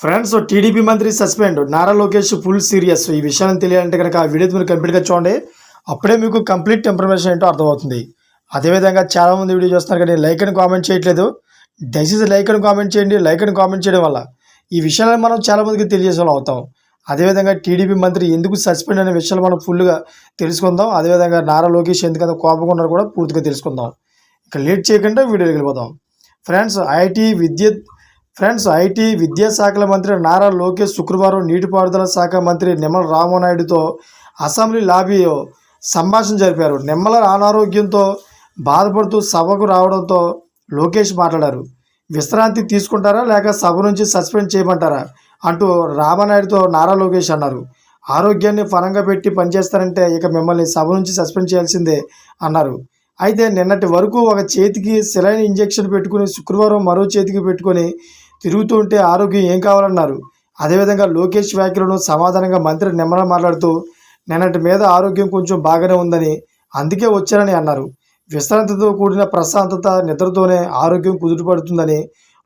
Friends TDP మంత్రి suspend Nara Lokesh full serious. ఈ విషయాన్ని తెలియాలంటే కనుక ఆ వీడియో మీరు కంప్లీట్గా చూడండి. అప్పుడే మీకు కంప్లీట్ ఇన్ఫర్మేషన్ ఏంటో అర్థమవుతుంది. అదేవిధంగా చాలామంది వీడియో చూస్తున్నారు కానీ లైక్ అని కామెంట్ చేయట్లేదు. దయచేసి లైక్ అని కామెంట్ చేయండి. లైక్ అని కామెంట్ చేయడం వల్ల ఈ విషయాలను మనం చాలామందికి తెలియజేసే వాళ్ళు అవుతాం. అదేవిధంగా టీడీపీ మంత్రి ఎందుకు సస్పెండ్ అనే విషయాలు మనం ఫుల్గా తెలుసుకుందాం. అదేవిధంగా నారా లోకేష్ ఎందుకంత కోపంగా ఉన్నారో కూడా పూర్తిగా తెలుసుకుందాం. ఇక లేట్ చేయకుండా వీడియోకి వెళ్ళిపోదాం. ఐటీ విద్యాశాఖల మంత్రి నారా లోకేష్ శుక్రవారం నీటిపారుదల శాఖ మంత్రి నిమ్మల రామానాయుడుతో అసెంబ్లీ లాబీలో సంభాషణ జరిపారు. నిమ్మల అనారోగ్యంతో బాధపడుతూ సభకు రావడంతో లోకేష్ మాట్లాడారు. విశ్రాంతి తీసుకుంటారా లేక సభ నుంచి సస్పెండ్ చేయమంటారా అంటూ రామానాయుడుతో నారా లోకేష్ అన్నారు. ఆరోగ్యాన్ని పరంగా పెట్టి పనిచేస్తారంటే ఇక మిమ్మల్ని సభ నుంచి సస్పెండ్ చేయాల్సిందే అన్నారు. అయితే నిన్నటి వరకు ఒక చేతికి సెలైన్ ఇంజెక్షన్ పెట్టుకుని శుక్రవారం మరో చేతికి పెట్టుకొని తిరుగుతూ ఉంటే ఆరోగ్యం ఏం కావాలన్నారు. అదేవిధంగా లోకేష్ వ్యాఖ్యలను సమాధానంగా మంత్రి నిమ్మల మాట్లాడుతూ నిన్నటి మీద ఆరోగ్యం కొంచెం బాగానే ఉందని అందుకే వచ్చారని అన్నారు. విశ్రాంతితో కూడిన ప్రశాంతత నిద్రతోనే ఆరోగ్యం కుదుటపడుతుందని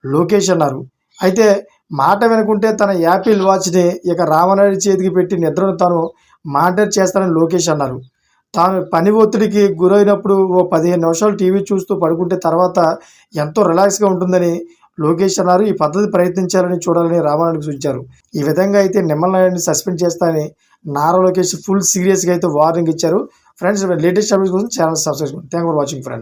లోకేష్ అన్నారు. అయితే మాట వినుకుంటే తన యాపిల్ వాచ్ని ఇక రామనాయుడు చేతికి పెట్టి నిద్రను తాను మానిటర్ చేస్తానని లోకేష్ అన్నారు. తాను పని ఒత్తిడికి గురైనప్పుడు ఓ 15 నిమిషాలు టీవీ చూస్తూ పడుకుంటే తర్వాత ఎంతో రిలాక్స్గా ఉంటుందని లోకేష్ అన్నారు. ఈ పద్ధతి ప్రయత్నించాలని చూడాలని రామానాయుడు సూచించారు. ఈ విధంగా అయితే నిమ్మల నాయుడిని సస్పెండ్ చేస్తానని నారా లోకేష్ ఫుల్ సీరియస్గా అయితే వార్నింగ్ ఇచ్చారు. ఫ్రెండ్స్ లేటెస్ట్ అప్డేట్స్ కోసం ఛానల్ సబ్స్క్రైబ్ చేసుకోండి. Thank for watching friends.